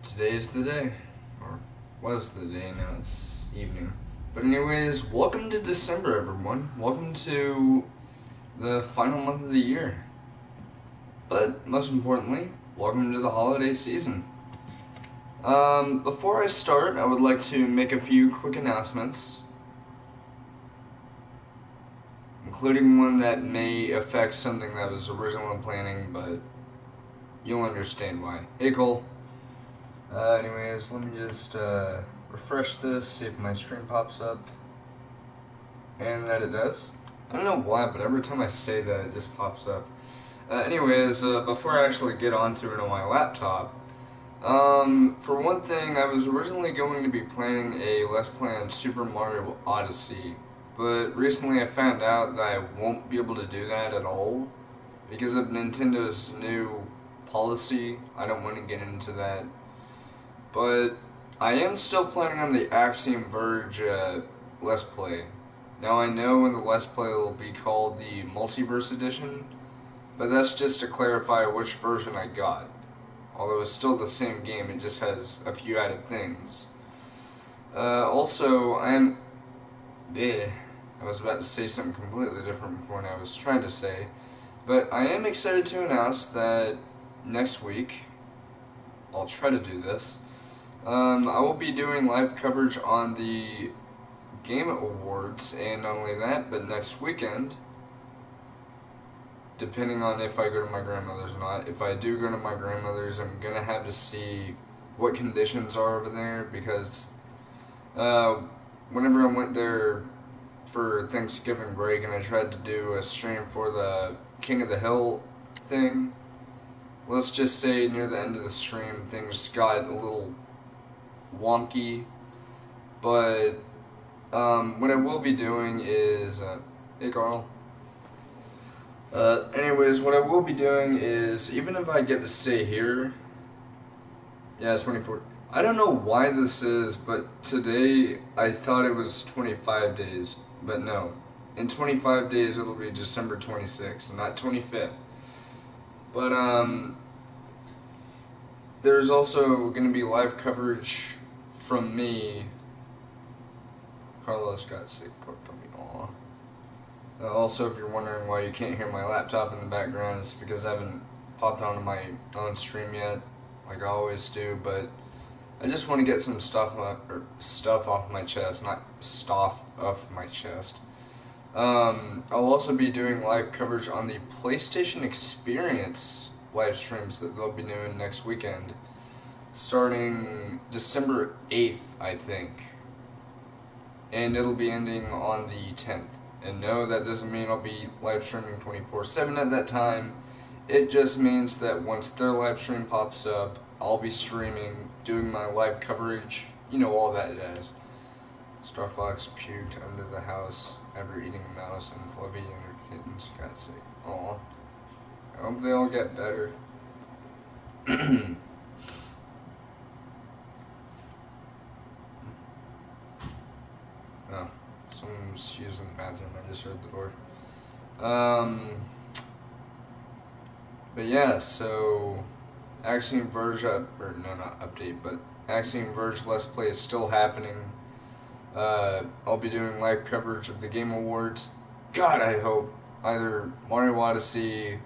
Today's the day, or was the day, now it's evening. But anyways, welcome to December, everyone. Welcome to the final month of the year. But most importantly, welcome to the holiday season. Before I start, I would like to make a few quick announcements, including one that may affect something that was originally planning, but you'll understand why. Hey Cole. Anyways, let me just refresh this, see if my stream pops up. And that it does. I don't know why, but every time I say that, it just pops up. Before I actually get onto it on my laptop, for one thing, I was originally going to be planning a Let's Play on Super Mario Odyssey, but recently I found out that I won't be able to do that at all because of Nintendo's new policy. I don't want to get into that. But I am still planning on the Axiom Verge Let's Play. Now I know when the Let's Play will be called the Multiverse Edition, but that's just to clarify which version I got. Although it's still the same game, it just has a few added things. Also, I was about to say something completely different from what I was trying to say. But I am excited to announce that next week, I'll try to do this, I will be doing live coverage on the Game Awards, and not only that, but next weekend, depending on if I go to my grandmother's or not. If I do go to my grandmother's, I'm gonna have to see what conditions are over there, because whenever I went there for Thanksgiving break and I tried to do a stream for the King of the Hill thing, let's just say near the end of the stream things got a little wonky. But what I will be doing is hey Carl. Anyways, what I will be doing is, even if I get to stay here, yeah, it's 24. I don't know why this is, but today I thought it was 25 days, but no. In 25 days it'll be December 26th, not 25th. But there's also going to be live coverage from me. Carlos got sick, poor puppy. Aw. Also, if you're wondering why you can't hear my laptop in the background, it's because I haven't popped onto my own stream yet, like I always do. But I just want to get some stuff off my chest, not stuff off my chest. I'll also be doing live coverage on the PlayStation Experience live streams that they'll be doing next weekend, starting December 8th, I think. And it'll be ending on the 10th. And no, that doesn't mean I'll be live streaming 24/7 at that time. It just means that once their live stream pops up, I'll be streaming, doing my live coverage, you know, all that jazz. Star Fox puked under the house after eating a mouse, and Fluffy and her kittens got sick. Aw. I hope they all get better. Oh, someone's using the bathroom. I just heard the door. But yeah, so Axiom Verge Axiom Verge Let's Play is still happening. I'll be doing live coverage of the Game Awards. God, I hope either Mario Odyssey,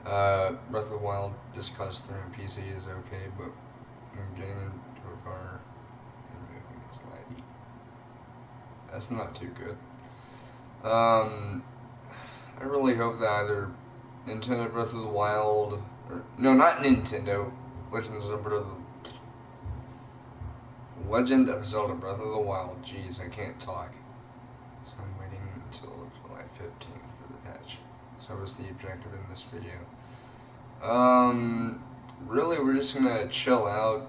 Breath of the Wild, just cause 3 on PC is okay, but I'm getting into a car and moving is laggy. That's not too good. I really hope that either Nintendo Breath of the Wild, or no, not Nintendo, Legend of Zelda Breath of the Wild. Jeez, I can't talk. So I'm waiting until July 15th for the patch. So was the objective in this video. Really, we're just gonna chill out.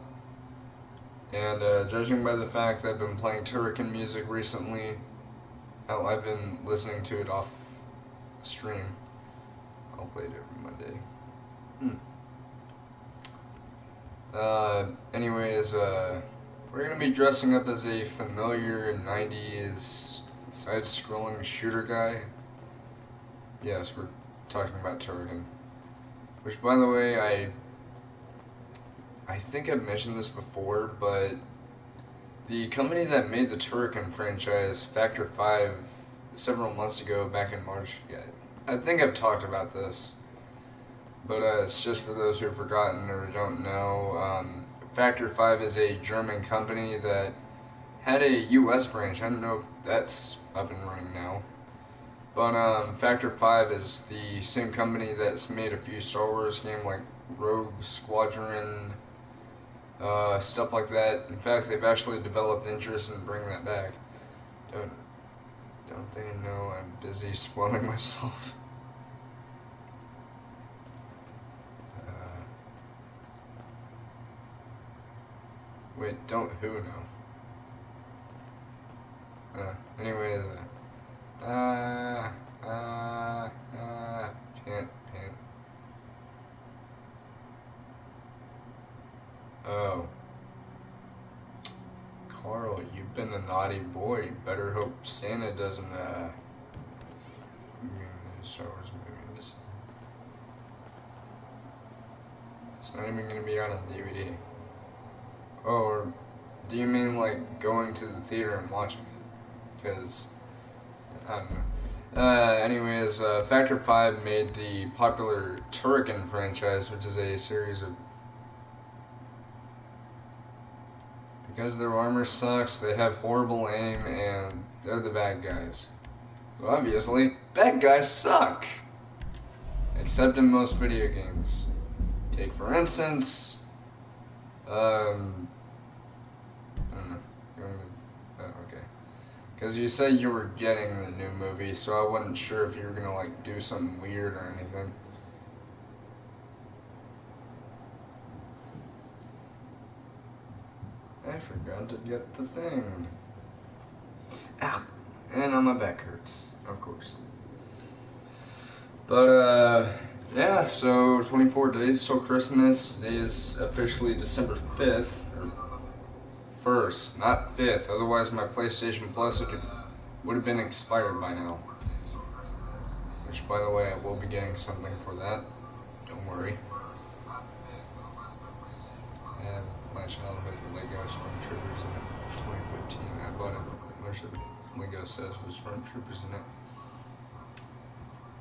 And judging by the fact that I've been playing Turrican music recently, I've been listening to it off stream. I'll play it every Monday. Anyways, we're gonna be dressing up as a familiar 90s side-scrolling shooter guy. Yes, we're talking about Turrican. Which, by the way, I think I've mentioned this before, but the company that made the Turrican franchise, Factor 5, several months ago, back in March, yeah, I think I've talked about this, but it's just for those who have forgotten or don't know. Factor 5 is a German company that had a US branch. I don't know if that's up and running now. But Factor 5 is the same company that's made a few Star Wars games like Rogue Squadron, stuff like that. In fact, they've actually developed interest in bringing that back. Don't don't they know I'm busy spoiling myself? Wait, don't who know? Anyways, pant. Oh, Carl, you've been a naughty boy. Better hope Santa doesn't, Star Wars movies. It's not even gonna be out on DVD. Oh, or do you mean like going to the theater and watching it? Because, I don't know. Anyways, Factor 5 made the popular Turrican franchise, which is a series of. Because their armor sucks, they have horrible aim, and they're the bad guys. So obviously, bad guys suck! Except in most video games. Take for instance, I don't know. Okay. Because you said you were getting the new movie, so I wasn't sure if you were gonna like do something weird or anything. I forgot to get the thing. Ow! And now my back hurts, of course. But, yeah, so 24 days till Christmas. Today is officially December 5th. Or 1st, not 5th. Otherwise, my PlayStation Plus would have been expired by now. Which, by the way, I will be getting something for that. Don't worry. I have my childhood Lego Stormtroopers in it. 2015. I bought a bunch of Lego sets with Stormtroopers in it.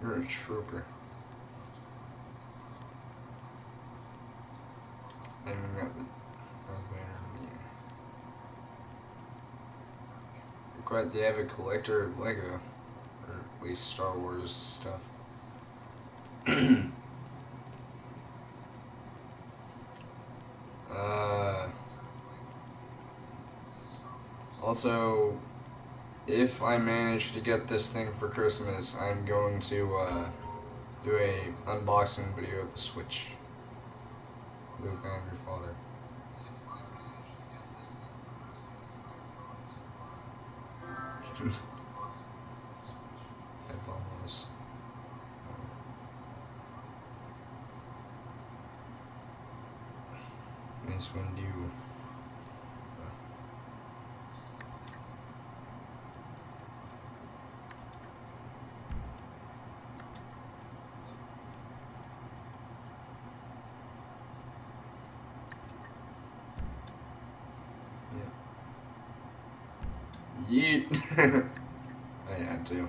You're a trooper. And we got the Darth Vader. You're quite the avid collector of Lego. Or at least Star Wars stuff. Also, if I manage to get this thing for Christmas, I'm going to do a unboxing video of the Switch. Luke, I am your father. I've almost. Mace Windu. Yeet! I had to.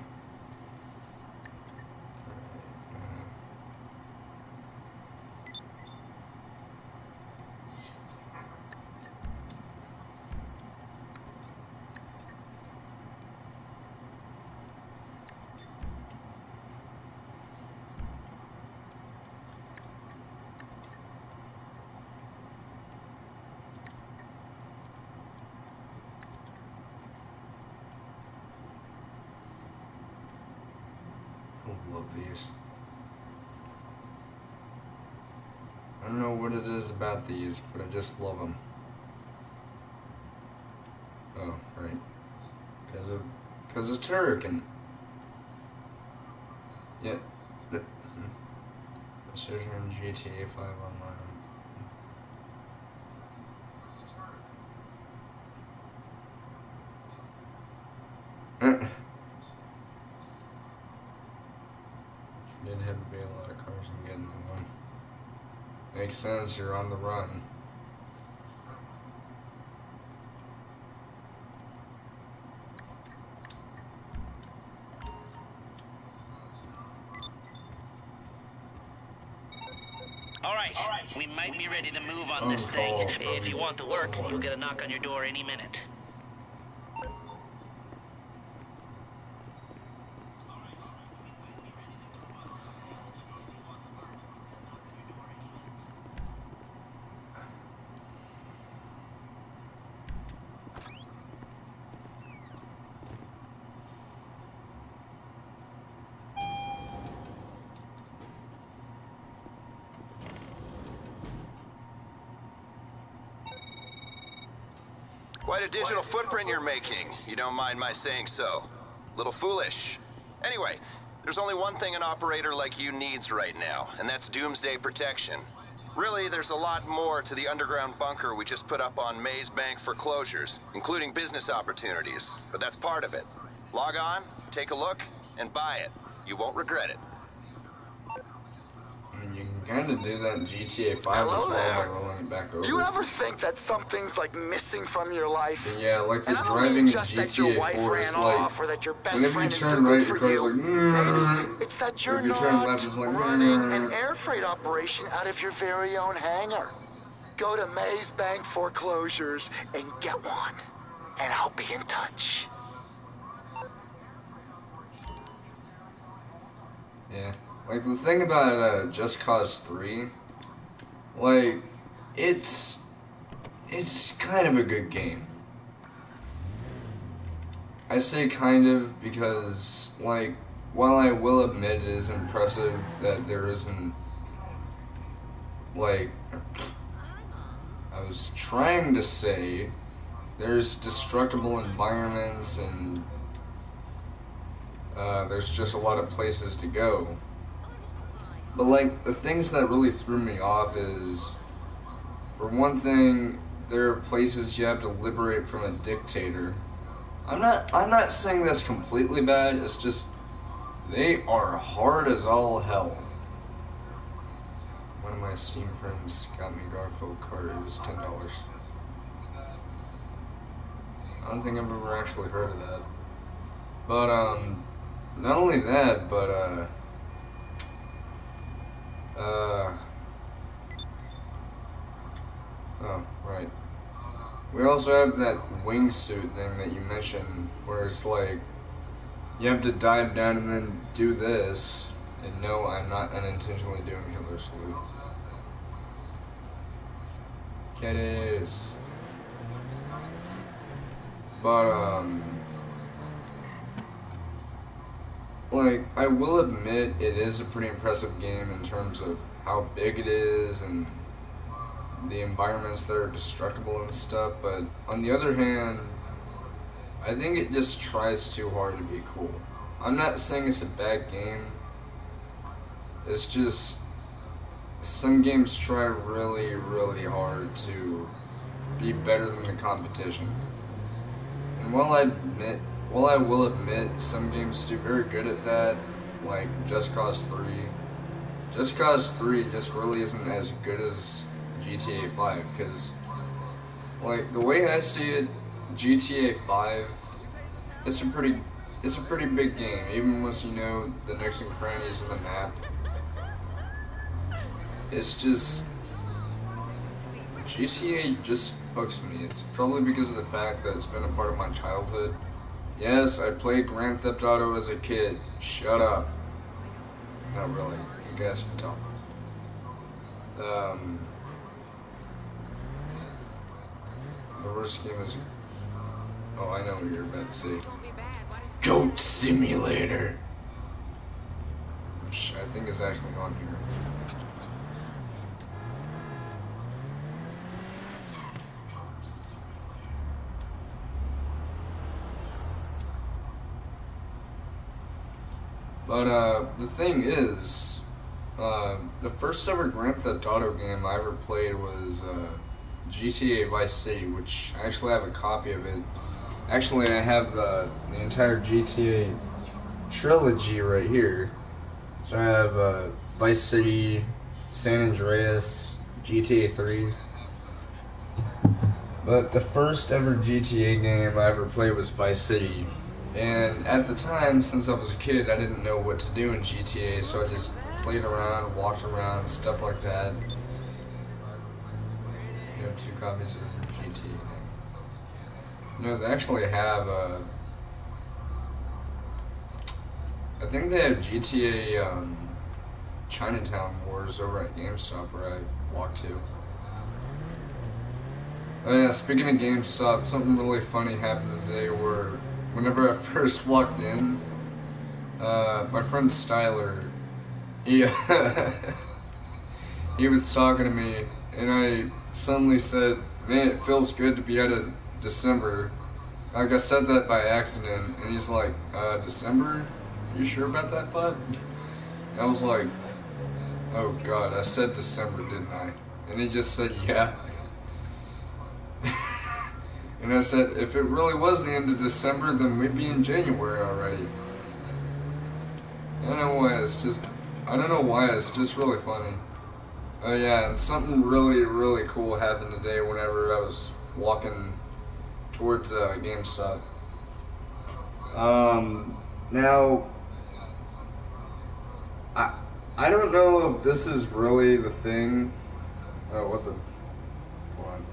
I love these. I don't know what it is about these, but I just love them. Oh, right. Because of Turrican. Yeah. Precision GTA 5 online. Didn't have to be a lot of cars and getting to one. Makes sense, you're on the run. All right, we might be ready to move on this thing. If you want the work, you'll get a knock on your door any minute. Quite a digital footprint you're making. You don't mind my saying so. Little foolish. Anyway, there's only one thing an operator like you needs right now, and that's doomsday protection. Really, there's a lot more to the underground bunker we just put up on Maze Bank foreclosures, including business opportunities, but that's part of it. Log on, take a look, and buy it. You won't regret it. I mean, you can kind of do that in GTA 5 as well by rolling it back over. You ever think that something's like missing from your life? But yeah, like the And I don't driving mean in just that your GTA wife 4 ran is like, off or that your best whenever you friend is too turn good right, for your car's you. like, Maybe it's that you're if you turn not left, it's like, running an air freight operation out of your very own hangar. Go to Maze Bank Foreclosures and get one, and I'll be in touch. Yeah. Like, the thing about Just Cause 3, like, it's kind of a good game. I say kind of because, like, while I will admit it is impressive that there isn't, like, I was trying to say there's destructible environments and there's just a lot of places to go. But, like, the things that really threw me off is, for one thing, there are places you have to liberate from a dictator. I'm not saying that's completely bad, it's just, they are hard as all hell. One of my Steam friends got me a Garfield card, it was $10. I don't think I've ever actually heard of that. But, not only that, but, oh, right. We also have that wingsuit thing that you mentioned, where it's like, you have to dive down and then do this, and no, I'm not unintentionally doing Hitler salute. Caddies. But, like, I will admit it is a pretty impressive game in terms of how big it is and the environments that are destructible and stuff, but on the other hand, I think it just tries too hard to be cool. I'm not saying it's a bad game, it's just some games try really, really hard to be better than the competition. And while I will admit some games do very good at that, like Just Cause 3, Just Cause 3 just really isn't as good as GTA 5, because, like, the way I see it, GTA 5, it's a pretty big game, even once you know the nooks and crannies of the map. It's just, GTA just hooks me. It's probably because of the fact that it's been a part of my childhood. Yes, I played Grand Theft Auto as a kid. Shut up. Not really. You guys can tell. The worst game is... Oh, I know what you're about to say. Goat Simulator! Which I think is actually on here. But, the thing is, the first ever Grand Theft Auto game I ever played was, GTA Vice City, which I actually have a copy of it. Actually, I have the entire GTA trilogy right here. So I have Vice City, San Andreas, GTA 3. But the first ever GTA game I ever played was Vice City. And at the time, since I was a kid, I didn't know what to do in GTA, so I just played around, walked around, stuff like that. You have 2 copies of GTA. No, they actually have, I think they have GTA, Chinatown Wars over at GameStop where I walked to. Oh yeah, speaking of GameStop, something really funny happened today where whenever I first walked in, my friend Styler, he, he was talking to me, and I suddenly said, man, it feels good to be out of December. Like, I said that by accident, and he's like, December? You sure about that, bud? And I was like, oh god, I said December, didn't I? And he just said, yeah. And I said, if it really was the end of December, then we'd be in January already. I don't know why, it's just really funny. Oh yeah, and something really, really cool happened today whenever I was walking towards GameStop. Now, I don't know if this is really the thing. Oh, what the? Hold on.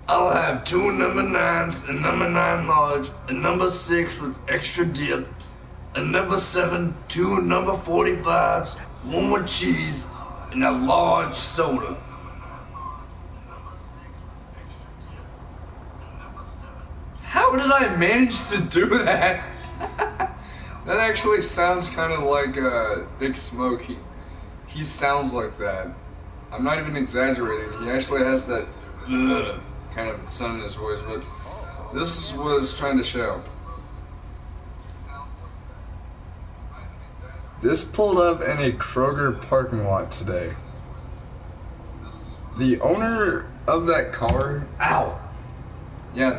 I'll have 2 number 9s, a number 9 large, a number 6 with extra dip, a number 7, 2 number 45s, 1 with cheese, and a large soda. How did I manage to do that? That actually sounds kind of like Big Smoke. He sounds like that. I'm not even exaggerating. He actually has that kind of sound in his voice, but this was trying to show. This pulled up in a Kroger parking lot today. The owner of that car, ow! Yeah,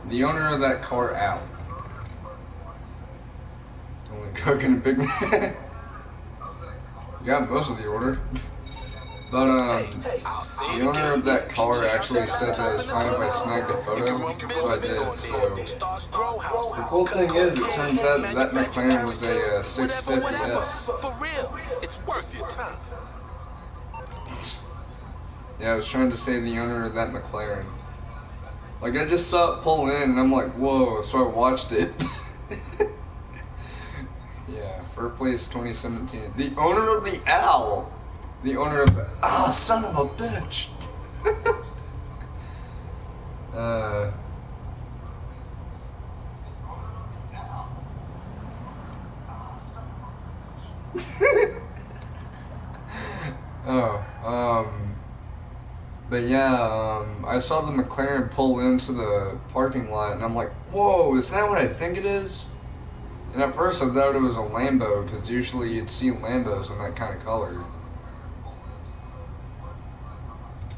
the owner of that car, ow. Only cooking a Big Mac. You got most of the order. But, the owner of that car actually said that it was fine if I snagged a photo, so I did, so. The cool thing is, it turns out that McLaren was a 650S. For real, it's worth your time. Yeah, I was trying to say the owner of that McLaren. Like, I just saw it pull in, and I'm like, whoa, so I watched it. Yeah, FurPlayz 2017. The owner of the owl! The owner of the... Ah, son of a bitch! But yeah, I saw the McLaren pull into the parking lot, and I'm like, whoa, is that what I think it is? And at first I thought it was a Lambo, because usually you'd see Lambos in that kind of color.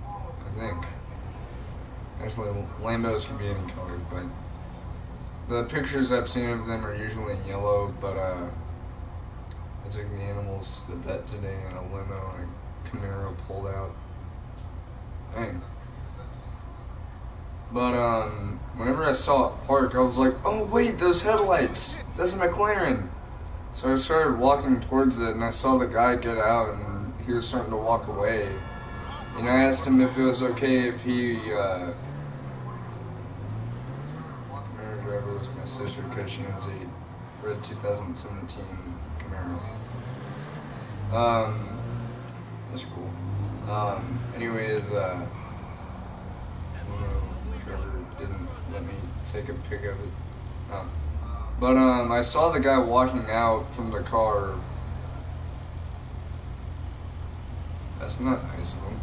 I think. Actually, Lambos can be any color, but the pictures I've seen of them are usually in yellow, but I took the animals to the vet today in a limo, and a Camaro pulled out. Dang. But, whenever I saw it park, I was like, oh wait, those headlights! That's a McLaren! So I started walking towards it, and I saw the guy get out, and he was starting to walk away. And I asked him if it was okay if he, Camaro driver was my sister, because she owns a red 2017 Camaro. That's cool. Anyways, Trevor didn't let me take a pic of it. But, I saw the guy walking out from the car. That's not nice of him.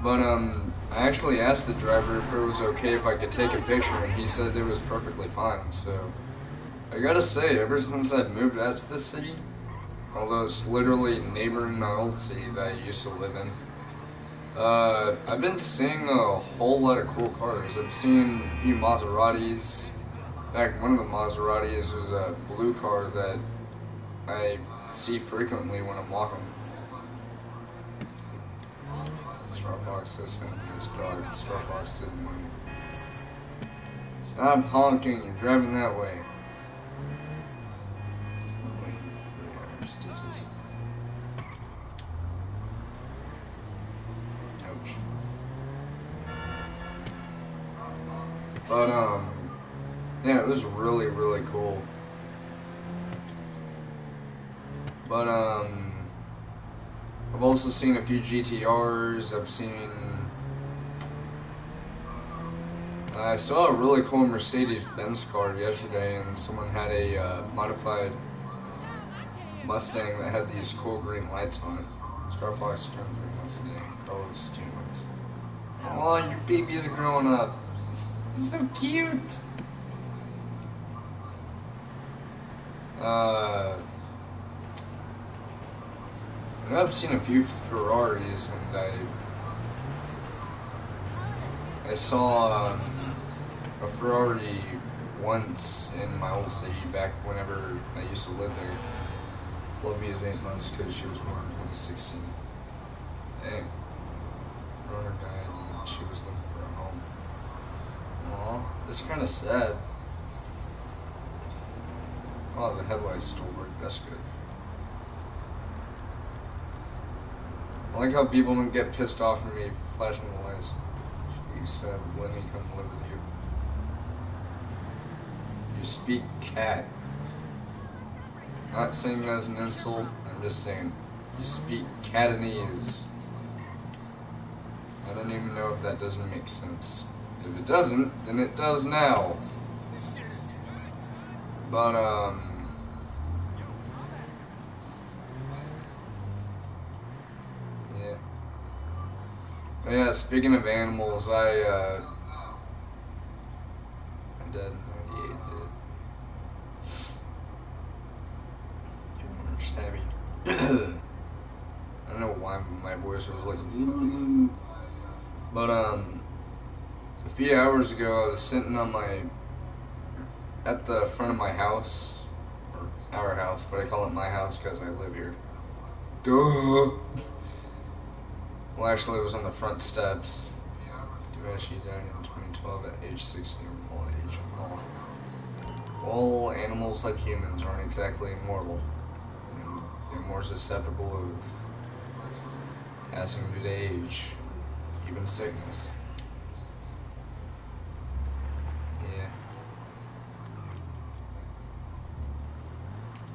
But, I actually asked the driver if it was okay if I could take a picture, and he said it was perfectly fine, so. I gotta say, ever since I've moved out to this city, although it's literally neighboring my old city that I used to live in, I've been seeing a whole lot of cool cars. I've seen a few Maseratis. In fact, one of the Maseratis is a blue car that I see frequently when I'm walking. Star Fox doesn't use dog. Star Fox didn't win. Stop honking, you're driving that way. But yeah, it was really, really cool. But I've also seen a few GTRs. I saw a really cool Mercedes-Benz car yesterday, and someone had a modified Mustang that had these cool green lights on it. Star Fox turned 3 months today. Carlos 2 months. Come on, your baby's growing up. It's so cute. I've seen a few Ferraris, and I saw a Ferrari once in my old city back whenever I used to live there. Olivia's 8 months because she was born in 2016. Hey, Runner died and she was looking for a home. Aw, that's kind of sad. Oh, the headlights still work. That's good. I like how people don't get pissed off at me flashing the lights. You said, let me come live with you. You speak cat. Not saying that as an insult, I'm just saying, you speak Catanese. I don't even know if that doesn't make sense. If it doesn't, then it does now. But, yeah. But yeah, speaking of animals, I did 98 did. You don't understand me. I don't know why my voice was like, but a few hours ago I was sitting on at the front of my house, or our house, but I call it my house because I live here. Duh. Well, actually, it was on the front steps. She died in 2012 at age 16. All animals, like humans, aren't exactly immortal. They're more susceptible of passing due to age, even sickness.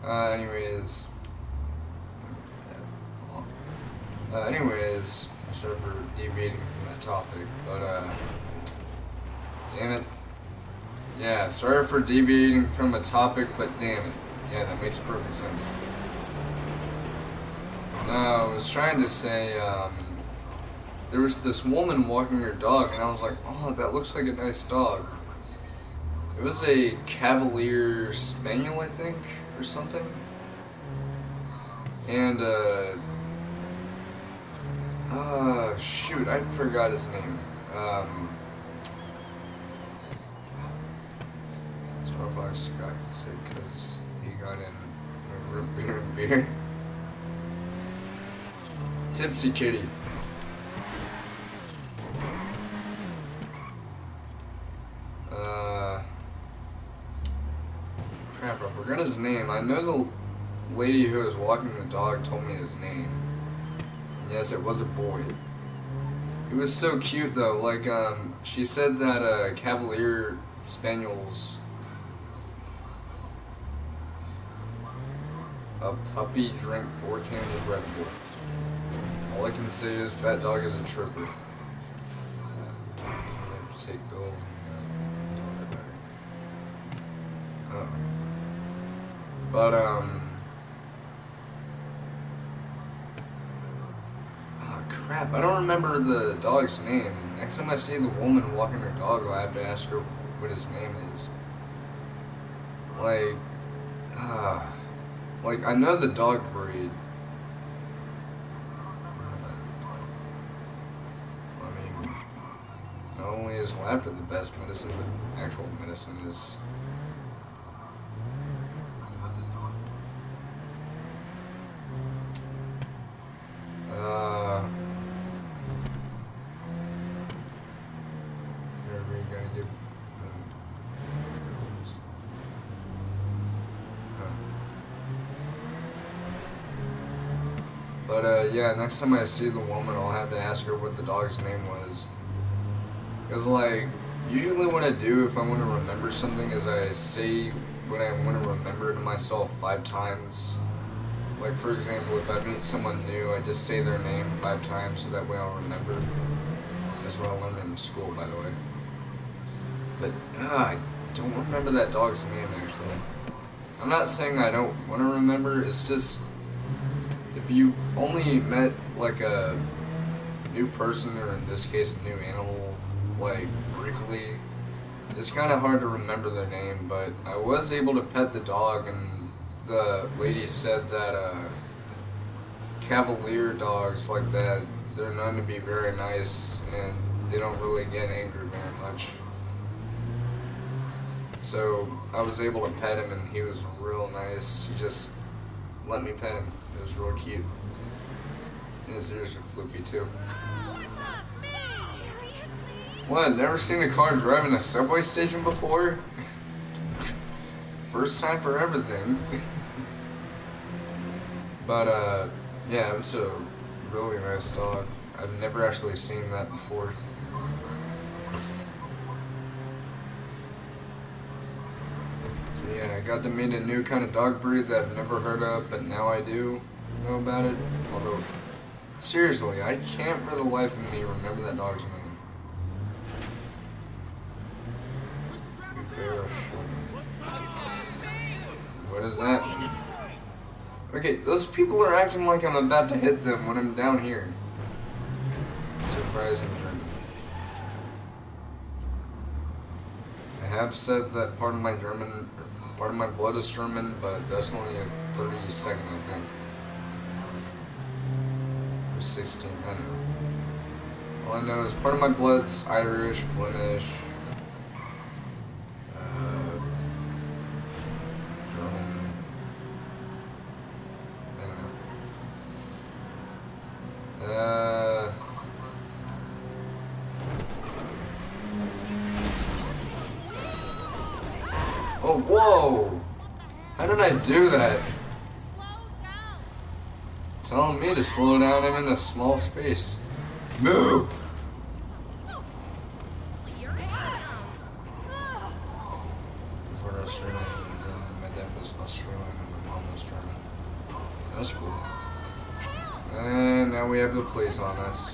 Yeah. Anyways, sorry for deviating from that topic, but, damn it. Yeah, sorry for deviating from a topic, but damn it. Yeah, that makes perfect sense. No, I was trying to say, there was this woman walking her dog, and I was like, oh, that looks like a nice dog. It was a Cavalier Spaniel, I think, or something. And, shoot, I forgot his name. Star Fox got sick because he got in root beer. Tipsy Kitty. Crap, I forgot his name. I know the lady who was walking the dog told me his name. And yes, it was a boy. He was so cute though. Like, she said that Cavalier Spaniels, a puppy drank 4 cans of Red Bull. All I can say is that dog is a trooper. Take bills and talk about it. But oh crap, I don't remember the dog's name. Next time I see the woman walking her dog, I'll have to ask her what his name is. Like I know the dog breed. I mean, not only is laughter the best medicine, but actual medicine is. yeah, next time I see the woman, I'll have to ask her what the dog's name was. Because, like, usually what I do if I want to remember something is I say what I want to remember to myself 5 times. Like, for example, if I meet someone new, I just say their name 5 times so that way I'll remember. That's what I learned in school, by the way. But, I don't remember that dog's name, actually. I'm not saying I don't want to remember, it's just, if you only met, like, a new person, or in this case, a new animal, like, briefly, it's kind of hard to remember their name, but I was able to pet the dog, and the lady said that, Cavalier dogs like that, they're known to be very nice, and they don't really get angry very much. So, I was able to pet him, and he was real nice. He just let me pet him. It was real cute. And his ears are floopy, too. What? Never seen a car driving a subway station before? First time for everything. But, yeah, it was a really nice dog. I've never actually seen that before. So yeah, I got to meet a new kind of dog breed that I've never heard of, but now I do know about it. Although, seriously, I can't for the life of me remember that dog's name. What does that mean? Okay, those people are acting like I'm about to hit them when I'm down here. Surprising German. I have said that part of my blood is German, but that's only a 30-second, I think. Or 16, I don't know. All I know is part of my blood's Irish, Flemish, oh, whoa! How did I do that? Telling me to slow down, I'm in a small space. Move! Before Australian, my dad was Australian and my mom was German. That's cool. And now we have the police on us.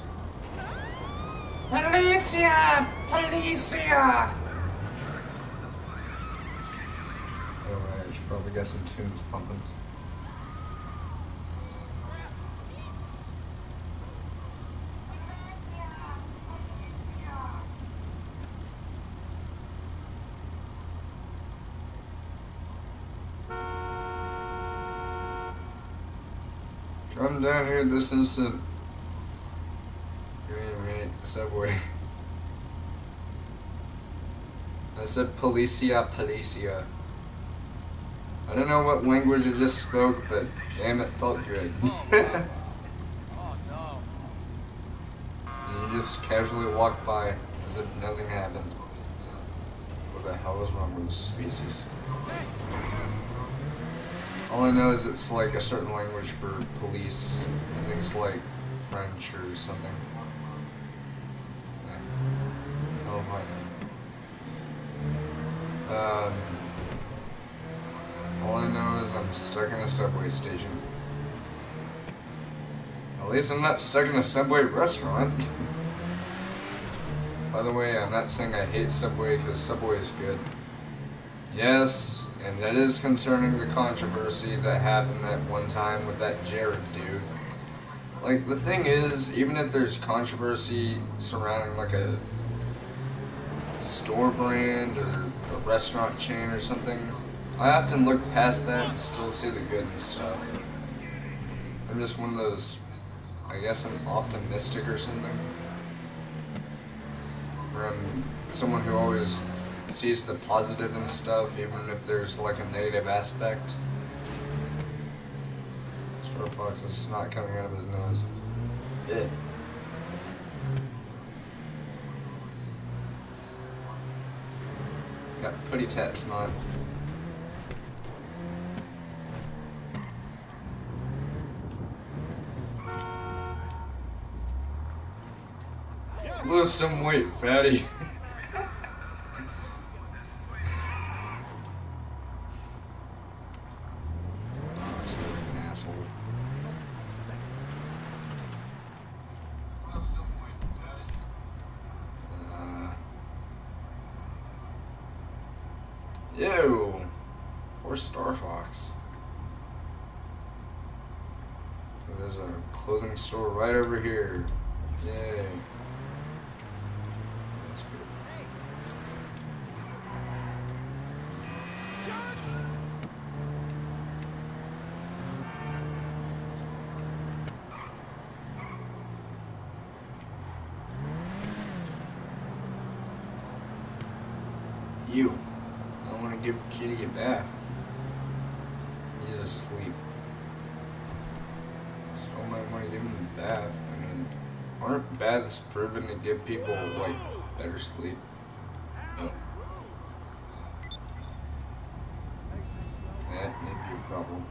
Policia! Policia! Alright, I should probably get some tunes pumping. Come down here this instant. Right, subway. I said Policia, Policia. I don't know what language it just spoke, but damn, it felt good. Oh no. And you just casually walked by as if nothing happened. What the hell is wrong with this species? All I know is it's like a certain language for police, and things like French or something. Yeah. Oh my. All I know is I'm stuck in a subway station. At least I'm not stuck in a Subway restaurant. By the way, I'm not saying I hate Subway, because Subway is good. Yes, and that is concerning the controversy that happened that one time with that Jared dude. Like, the thing is, even if there's controversy surrounding like a store brand or a restaurant chain or something, I often look past that and still see the good and stuff. I'm just one of those, I guess I'm optimistic or something. Or I'm someone who always sees the positive in stuff, even if there's like a negative aspect. Star Fox is not coming out of his nose. Yeah. Got putty tat snot. Lose some weight, fatty. An asshole. Ew. Poor Star Fox. There's a clothing store right over here. Yay. That's good. You. I don't want to give Kitty a bath. He's asleep. So I might want to give him a bath. I mean, aren't baths proven to give people, like, better sleep? No. That may be a problem.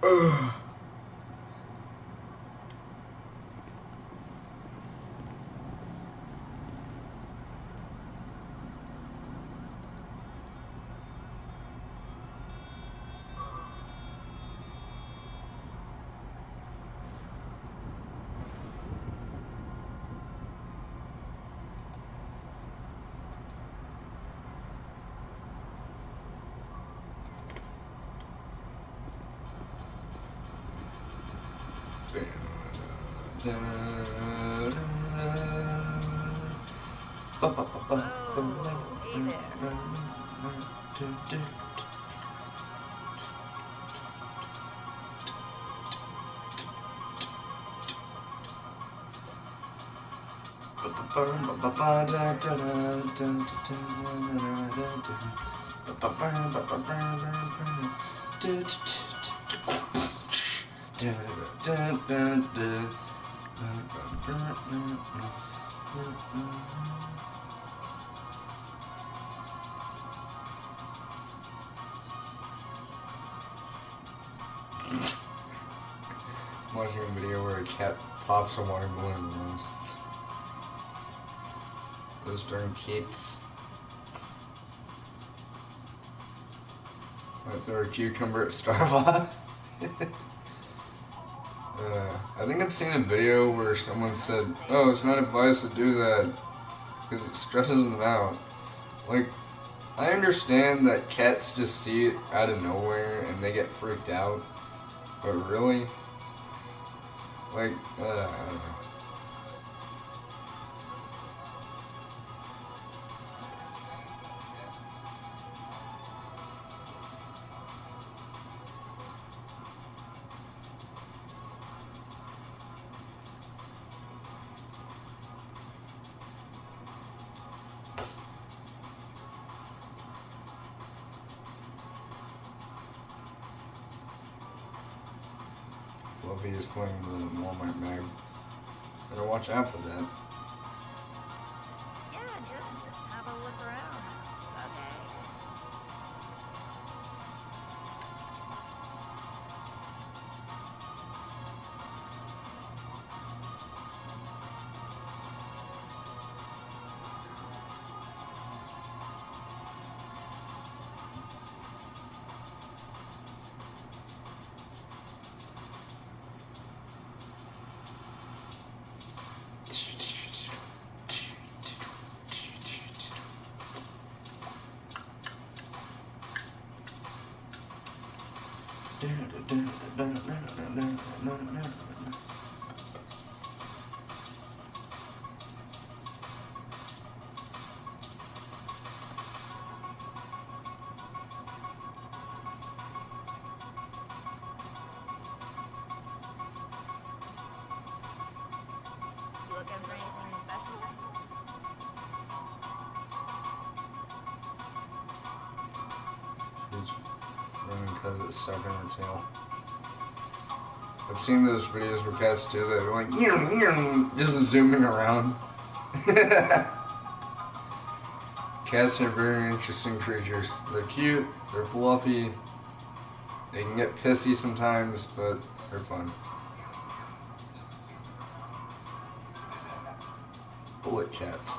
Ugh. I'm watching a video where a cat pops a water balloon in the nose. Those darn kids. Might throw a cucumber at Starbucks. I think I've seen a video where someone said, "Oh, it's not advised to do that because it stresses them out." Like, I understand that cats just see it out of nowhere and they get freaked out, but really, like, I don't know. Fluffy is playing the Walmart mag. Better watch out for that. Yeah, just have a look around. Okay. You looking for anything special? It's running because it's stuck in her tail. I've seen those videos where cats do that. They're like, just zooming around. Cats are very interesting creatures. They're cute, they're fluffy, they can get pissy sometimes, but they're fun. Bullet cats.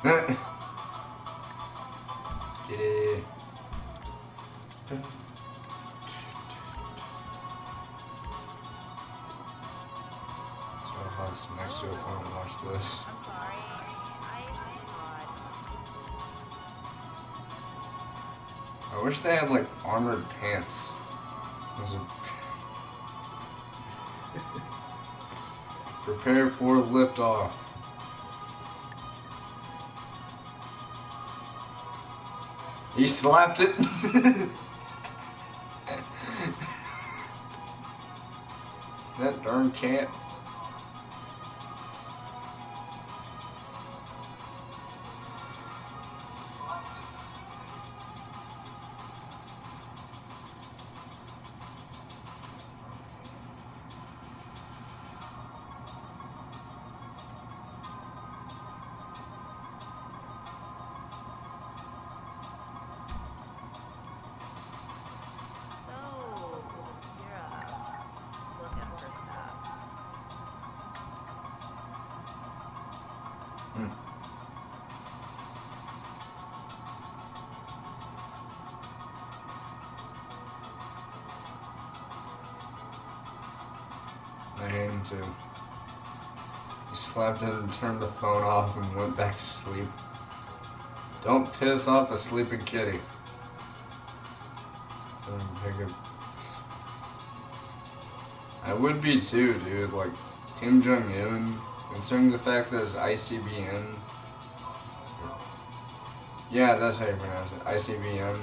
Yeah. So I'll have some nice to a phone and watch this. I'm sorry. I thought. I wish they had like armored pants. Those are... Prepare for liftoff. He slapped it. That darn cat. So, you're looking for stuff. Hmm. I hate him too. He slapped it and turned the phone off and went back to sleep. Don't piss off a sleeping kitty. So pick up. I would be too, dude. Like, Kim Jong-un, considering the fact that it's ICBM. Yeah, that's how you pronounce it. ICBM.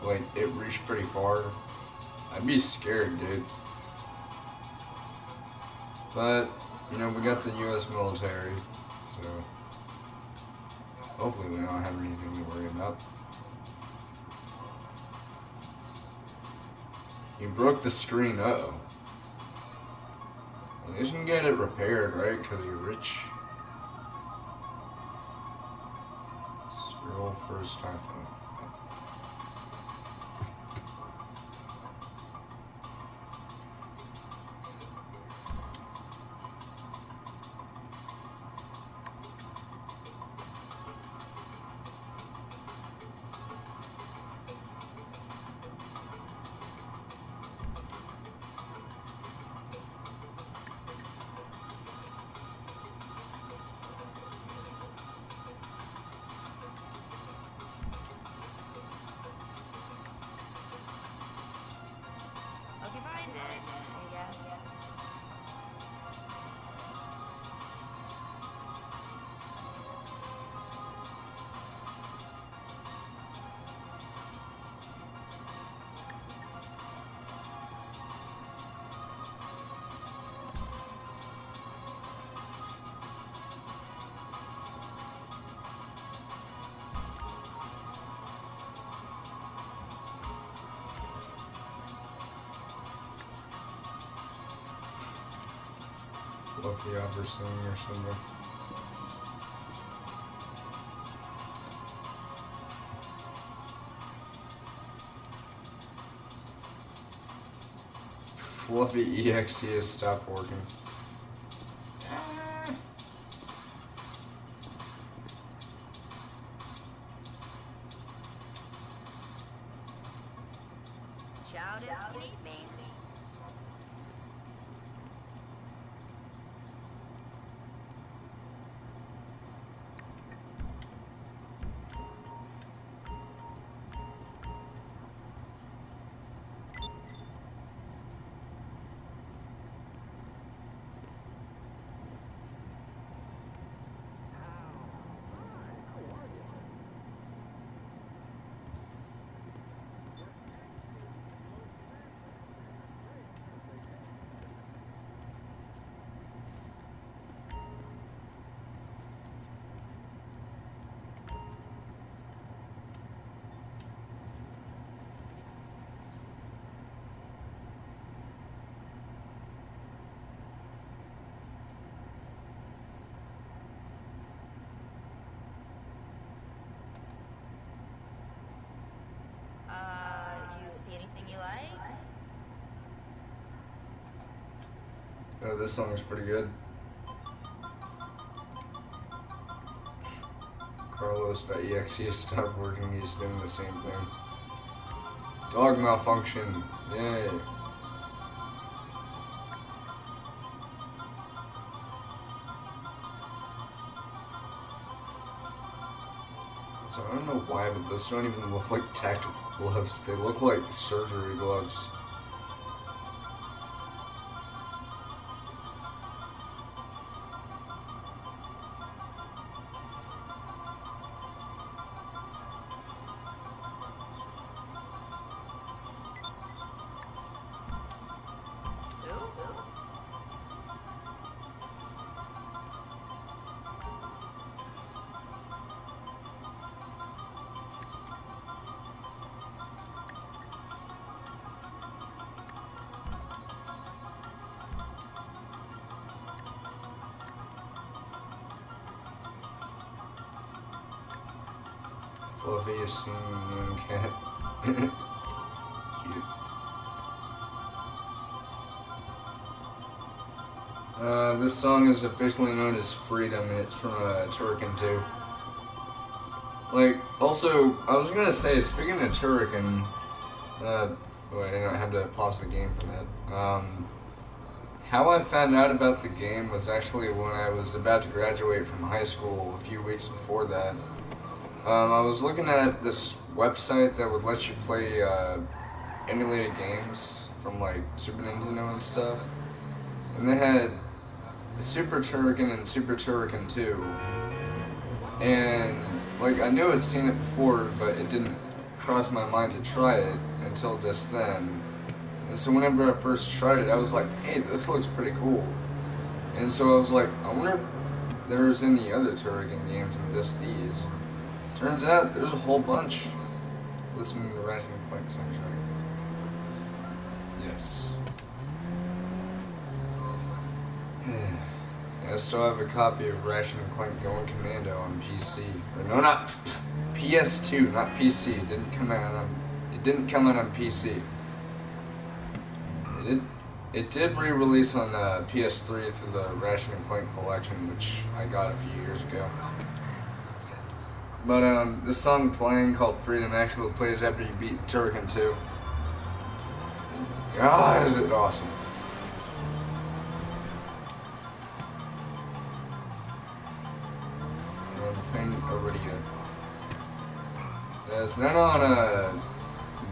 Like, it reached pretty far. I'd be scared, dude. But, you know, we got the US military, so hopefully we don't have anything to worry about. You broke the screen, uh-oh. At least you can get it repaired, right? Because you're rich. It's your whole first iPhone. Hope you find it, I guess. Fluffy Alberson or something. Fluffy EXT has stopped working. Shout if you need me. Oh, this song is pretty good. Carlos.exe stopped working, he's doing the same thing. Dog malfunction. Yay. So I don't know why, but those don't even look like tactical gloves. They look like surgery gloves. Fluffy, assuming cat. Cute. This song is officially known as Freedom, and it's from Turrican 2. Like, also, I was gonna say, speaking of Turrican, wait, I had to pause the game for that. How I found out about the game was actually when I was about to graduate from high school a few weeks before that. I was looking at this website that would let you play emulated games from like Super Nintendo and stuff. And they had Super Turrican and Super Turrican 2. And like I knew I'd seen it before, but it didn't cross my mind to try it until just then. And so whenever I first tried it, I was like, hey, this looks pretty cool. And so I was like, I wonder if there's any other Turrican games than just these. Turns out there's a whole bunch. Listening to Ratchet and Clank soundtrack. Yes. I still have a copy of Ratchet and Clank Going Commando on PC. Or no, not PS2, not PC. It didn't come out on PC. It did re-release on PS3 through the Ratchet and Clank collection, which I got a few years ago. But this song playing called Freedom actually plays after you beat Turrican 2. Ah, is it awesome. Playing Iridia. Is that on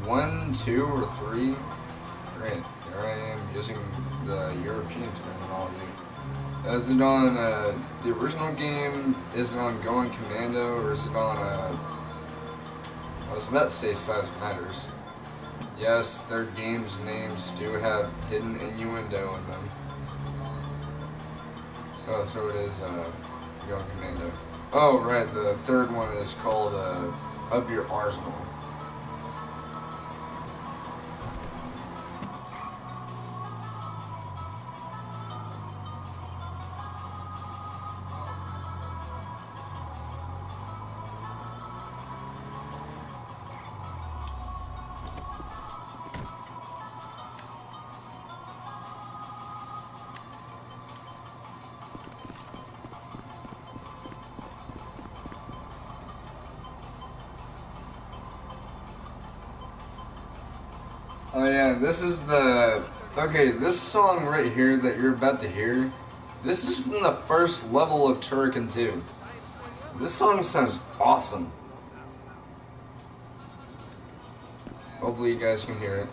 1, 2, or 3? Great, here I am using the European terminology. Is it on the original game? Is it on Going Commando? Or is it on I was about to say Size Matters. Yes, their games' names do have hidden innuendo in them. Oh, so it is Going Commando. Oh, right, the third one is called Up Your Arsenal. Oh yeah, this is this song right here that you're about to hear, this is from the first level of Turrican 2. This song sounds awesome. Hopefully you guys can hear it.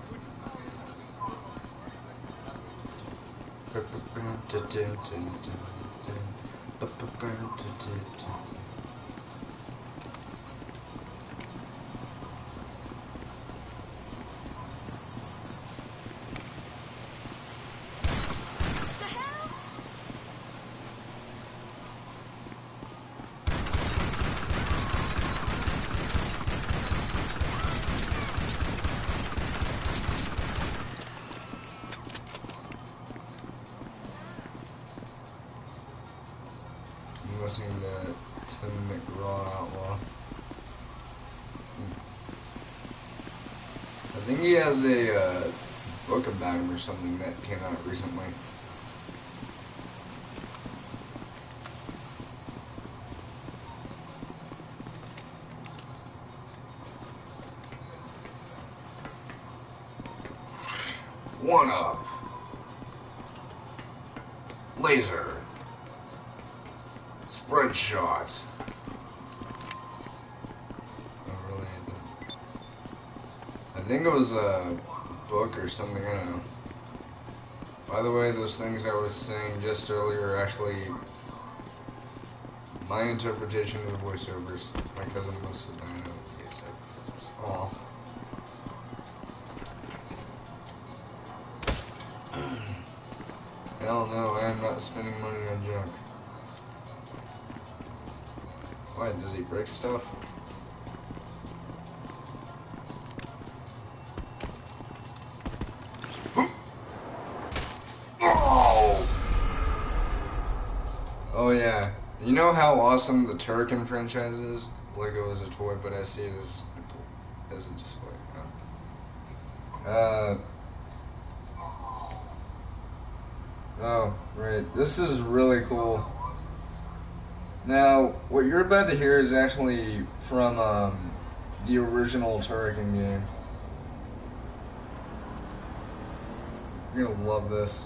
Listening to Tim McGraw Outlaw. I think he has a book about him or something that came out recently. One up. Laser. Spread shot. Oh, really? I think it was a book or something, I don't know. By the way, those things I was saying just earlier are actually my interpretation of the voiceovers. My cousin must have done it. Aw. Hell no, I am not spending money on junk. Why, does he break stuff? Oh yeah. You know how awesome the Turrican franchise is? Lego is a toy, but I see it as a display. Oh, right. This is really cool. Now, what you're about to hear is actually from the original Turrican game. You're gonna love this.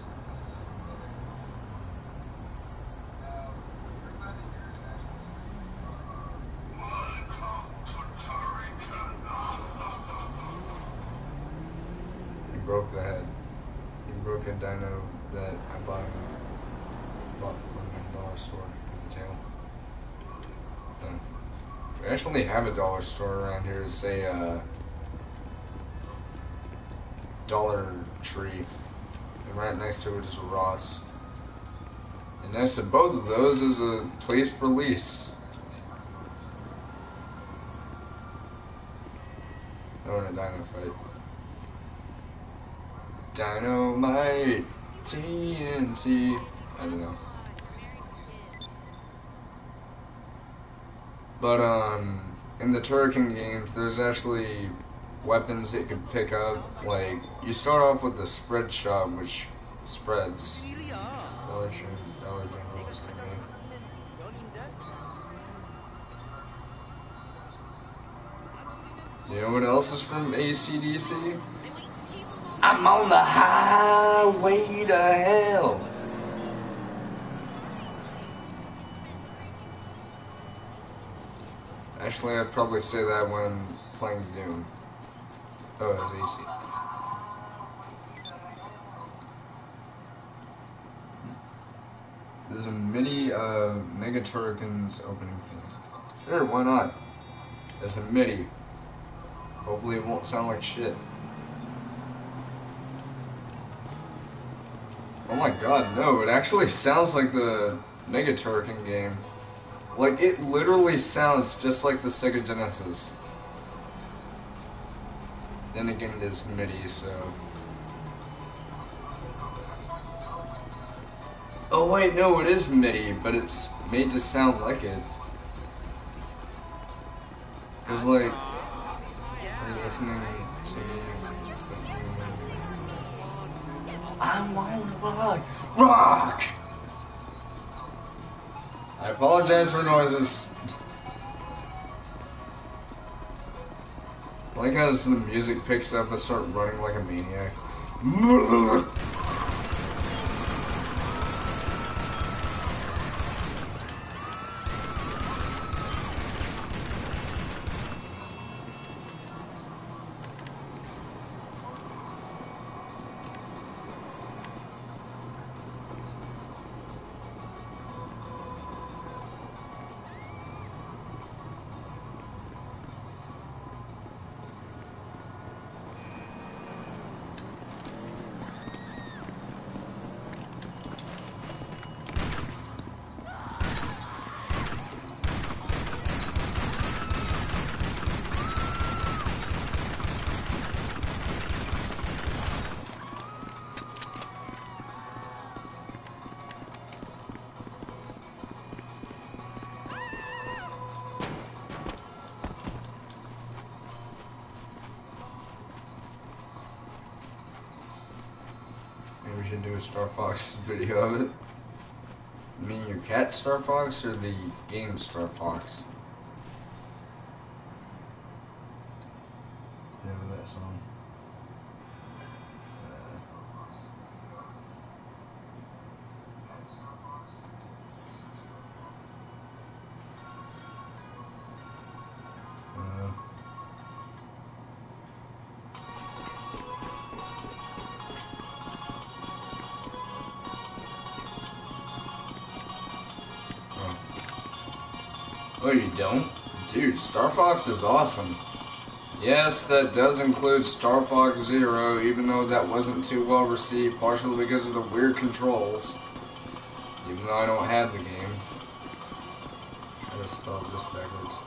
He broke the head. He broke a dino that I bought from a dollar store in the tail. We actually have a dollar store around here. It's a Dollar Tree. And right next to it is a Ross. And next to both of those is a place for lease. Oh, and a dino fight. Dynamite, TNT. I don't know. But in the Turrican games, there's actually weapons that you can pick up. Like, you start off with the spread shot, which spreads. Dollar General is gonna be. You know what else is from AC/DC? I'm on the highway to hell. Actually, I'd probably say that when playing Doom. Oh, it was AC. There's a MIDI Mega Turrican's opening thing. Sure, why not? There's a MIDI. Hopefully it won't sound like shit. Oh my god, no, it actually sounds like the Mega Turrican game. Like, it literally sounds just like the Sega Genesis. Then again, it is MIDI, so... Oh wait, no, it is MIDI, but it's made to sound like it. Cause like... listening to... I want rock! Rock! I apologize for noises. Like as the music picks up, I start running like a maniac. Maybe we should do a Star Fox video of it. You mean your cat Star Fox or the game Star Fox? You know that song? Oh, you don't? Dude, Star Fox is awesome. Yes, that does include Star Fox Zero, even though that wasn't too well received, partially because of the weird controls. Even though I don't have the game. I gotta spell this backwards.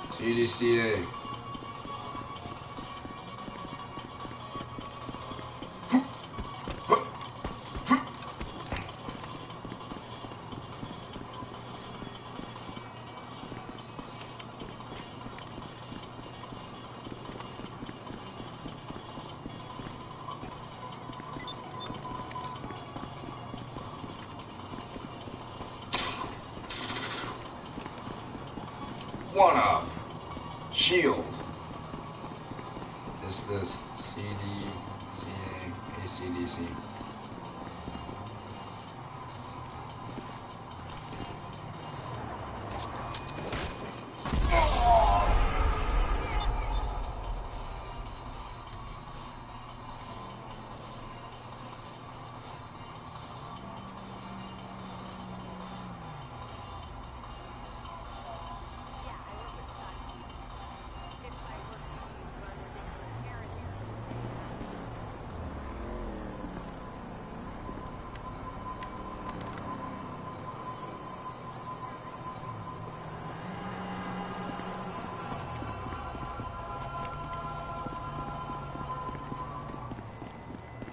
CDCA. One up. Shield. Is this CDCA ACDC?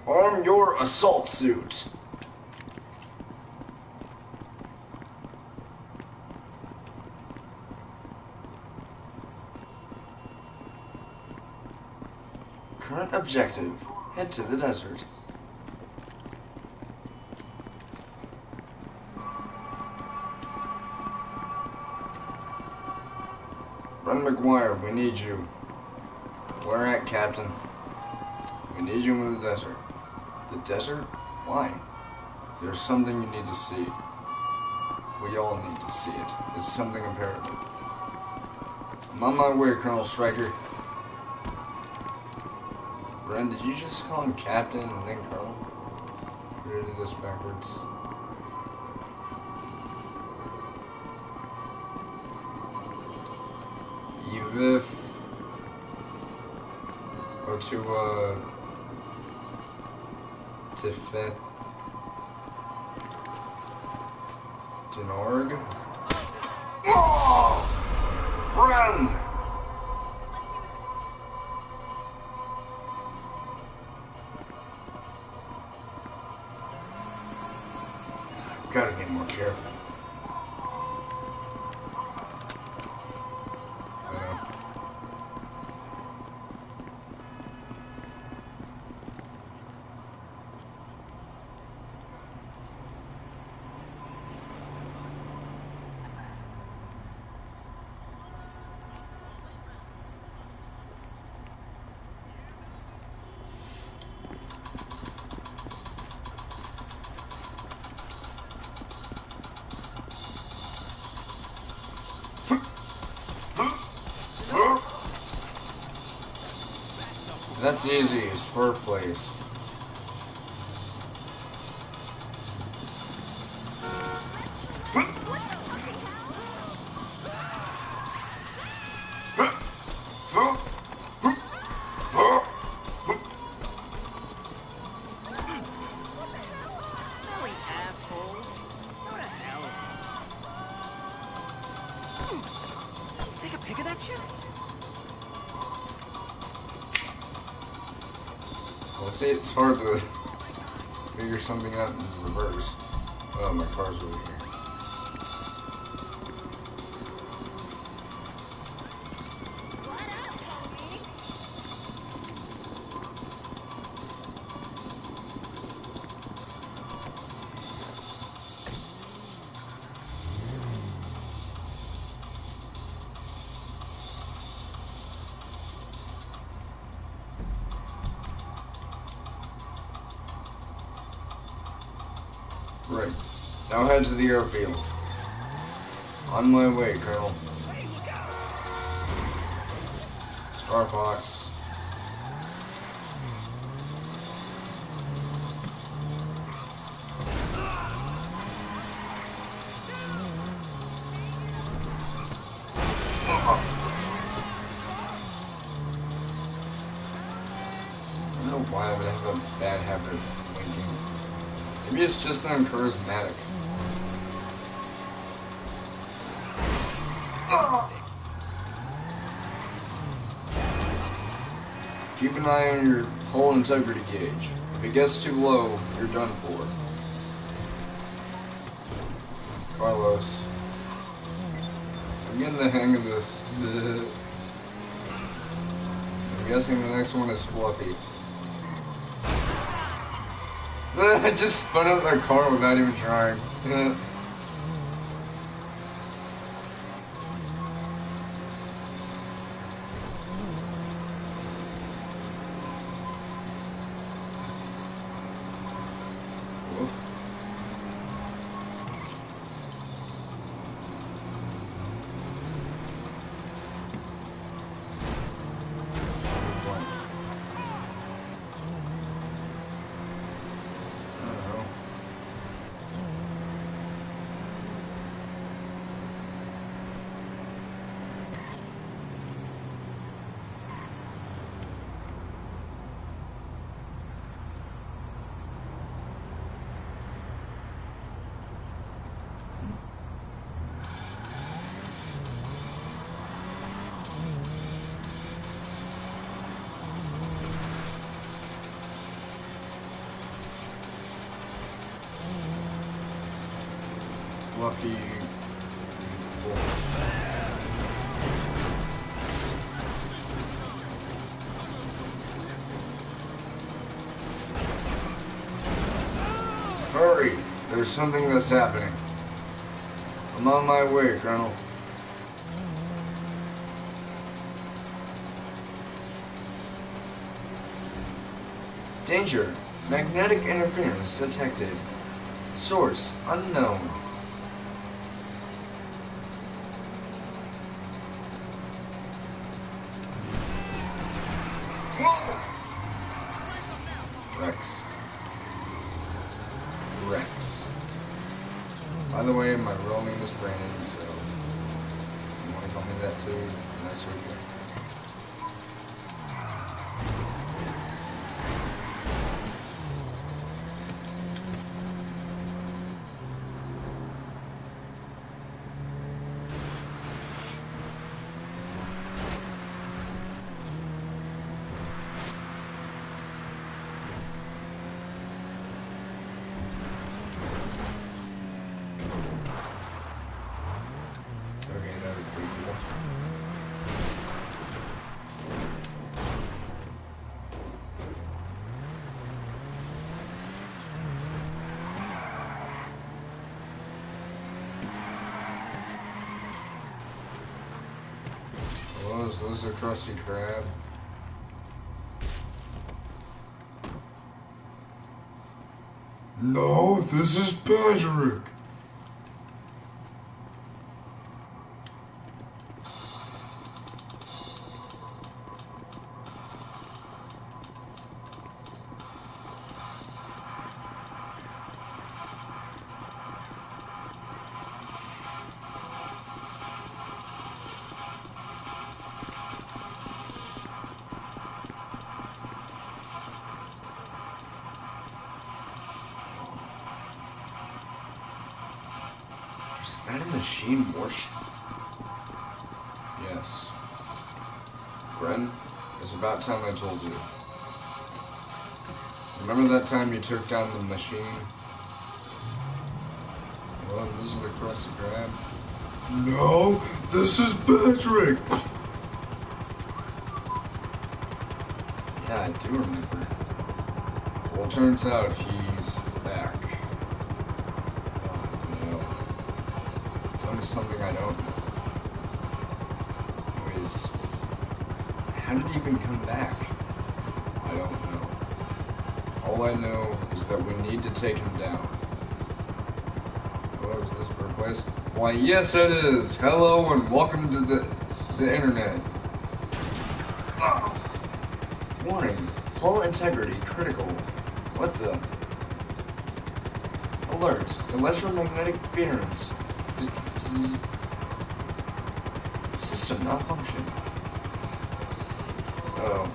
Arm your assault suit. Current objective, head to the desert. Ren McGuire, we need you. Where at, Captain? We need you in the desert. The desert? Why? There's something you need to see. We all need to see it. It's something imperative. I'm on my way, Colonel Stryker. Ren, did you just call him Captain and then Colonel? We're gonna do this backwards. Evif. Go to, Tifet. Denorg. Oh! Ren! Gotta get more careful. That's easy, it's FurPlayz. Smelly asshole. Go to hell. Take a pic of that shit? Well, see, it's hard to figure something out in reverse. Oh, my car's over here. Right. Now head to the airfield. On my way, Colonel. Star Fox. why, but I have a bad habit of blinking. Maybe it's just that I'm charismatic. Keep an eye on your hull integrity gauge. If it gets too low, you're done for. Carlos. I'm getting the hang of this. I'm guessing the next one is Fluffy. I just spun out the car without even trying. Fluffy. Hurry! There's something that's happening. I'm on my way, Colonel. Danger! Magnetic interference detected. Source unknown. Rex. By the way, my real name is Brandon, so if you want to call me that too, that's okay. So this is a Krusty Krab. No, this is Patrick. Is that a machine warship? Yes. Ren, it's about time I told you. Remember that time you took down the machine? Well, this is the Krusty Krab. No, this is Patrick! Yeah, I do remember. Well, it turns out he's back. Something I don't know. Anyways, how did he even come back? I don't know. All I know is that we need to take him down. Oh, is this FurPlayz? Why, yes it is! Hello and welcome to the internet. Oh! Warning, hull integrity critical. What the? Alert, electromagnetic interference. System malfunction. Oh.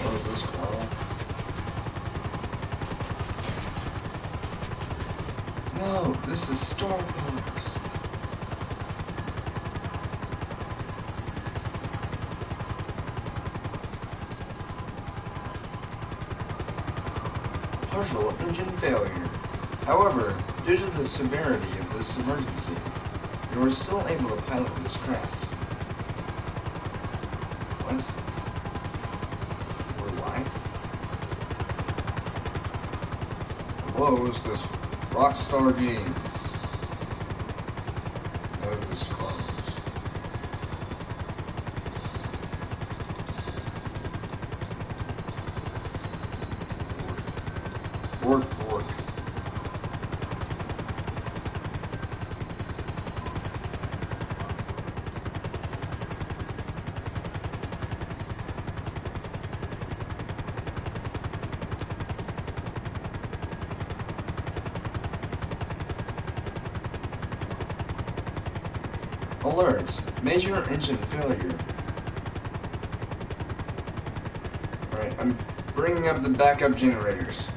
What is this called? No, this is Star Fox. Partial engine failure. However, due to the severity of this emergency, you are still able to pilot this craft. What? We're live? Hello, is this Rockstar Games? No, this is Carlos. Bork. Alert! Major engine failure. Alright, I'm bringing up the backup generators.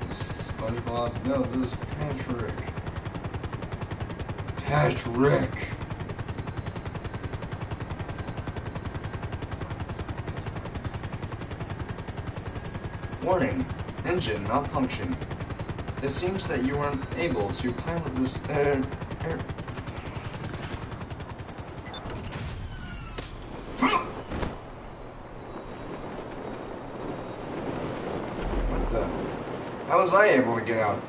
This is SpongeBob? No, this is Patrick. Patrick! Warning. Engine malfunction. It seems that you are unable to pilot this What the? How was I able to get out?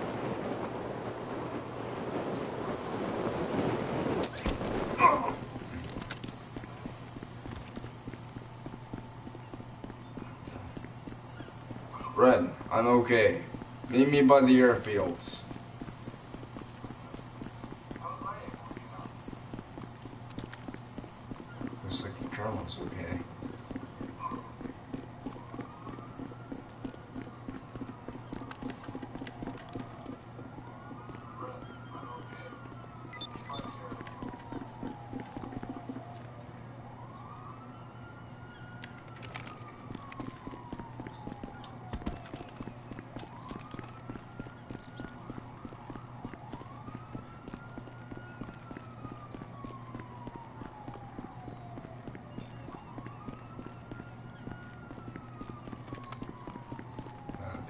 Red, I'm okay. Meet me by the airfields. Looks like the colonel's okay.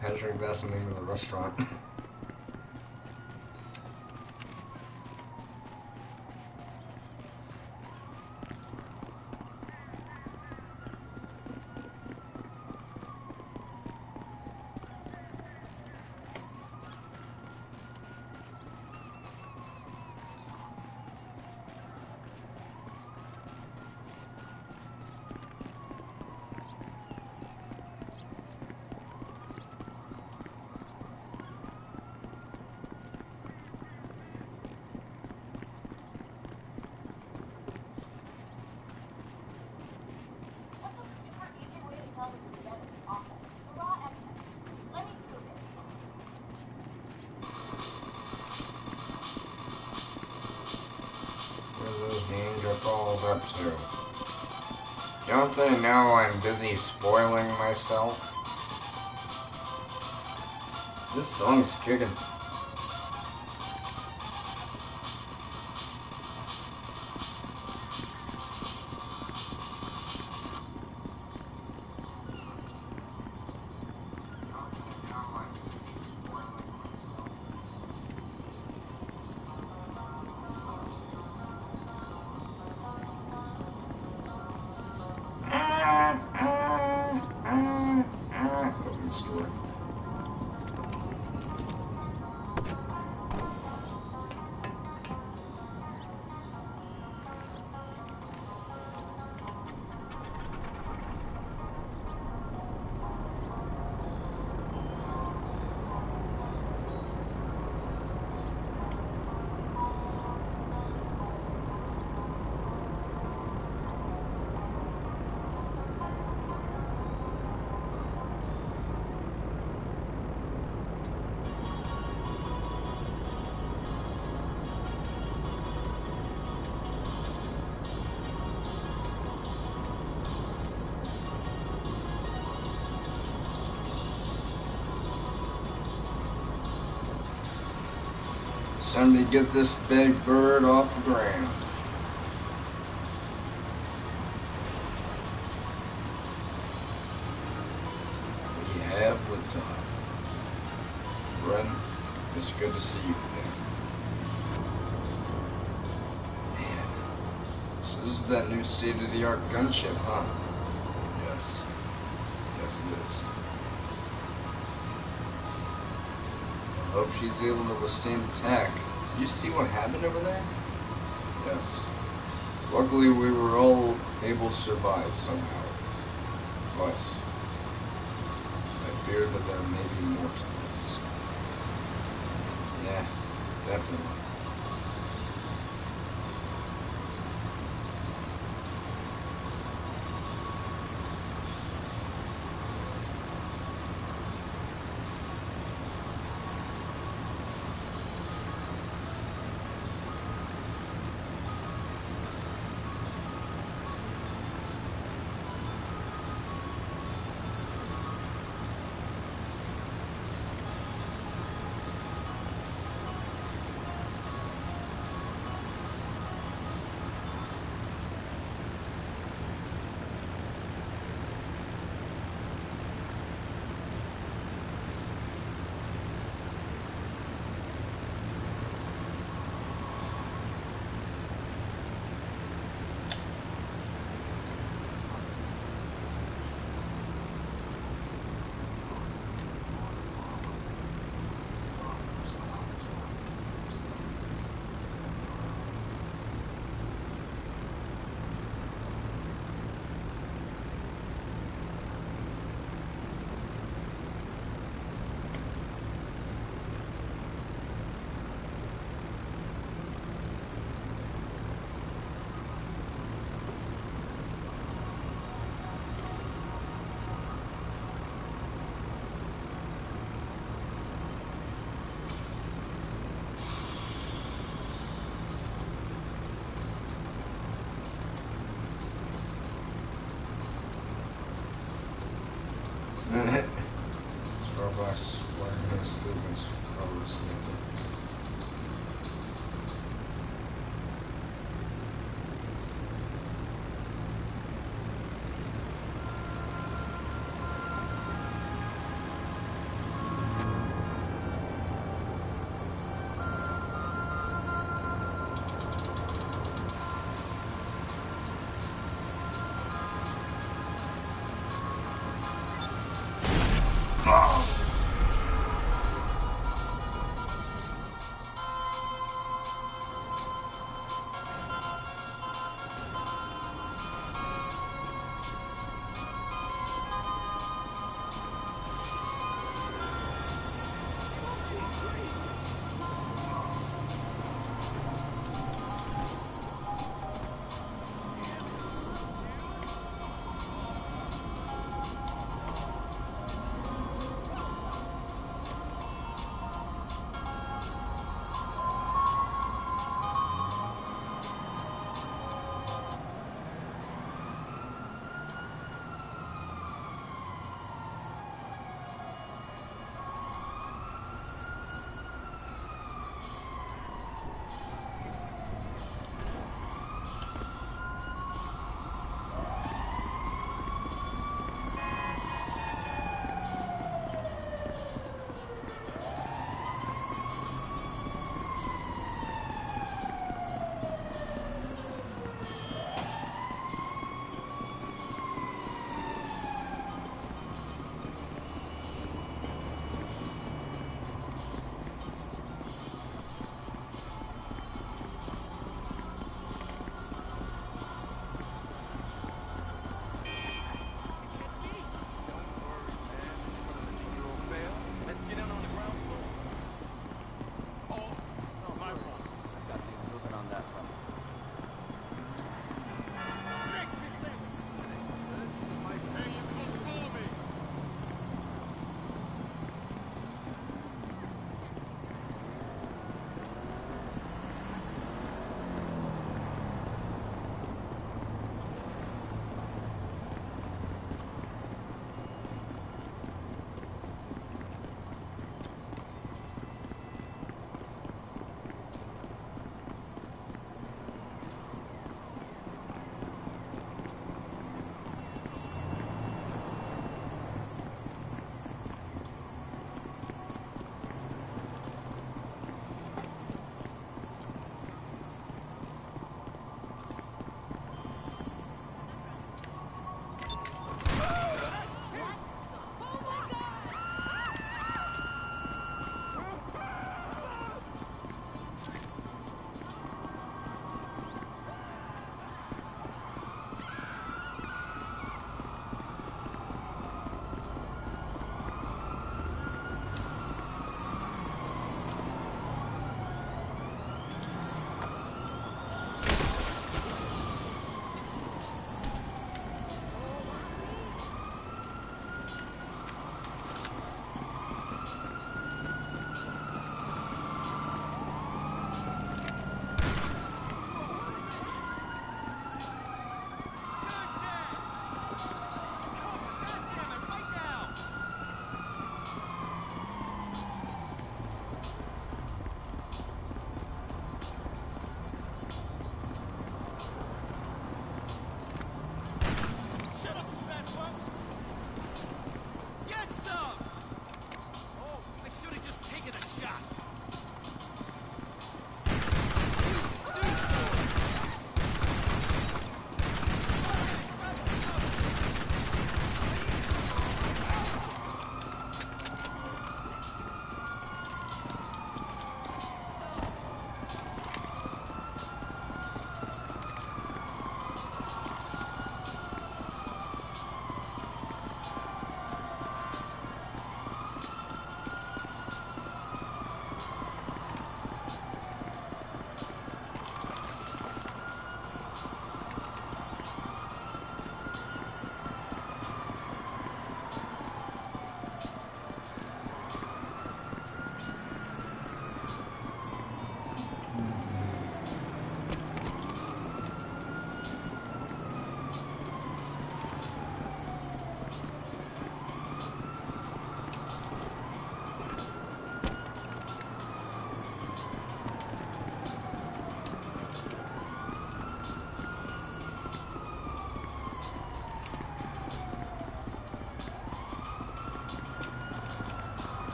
Patrick, that's the name of the restaurant. Ninja Balls up to? Don't they know I'm busy spoiling myself? This song's kicking. Open store. It's time to get this big bird off the ground. We have liftoff. Ren, it's good to see you again. Man, so this is that new state-of-the-art gunship, huh? Yes. Yes, it is. I hope she's able to withstand attack. Did you see what happened over there? Yes. Luckily, we were all able to survive somehow. But I fear that there may be more to this. Yeah, definitely. Starbucks, wearing his sleepers, probably sleeping.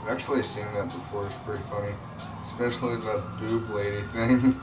I've actually seen that before. It's pretty funny, especially the boob lady thing.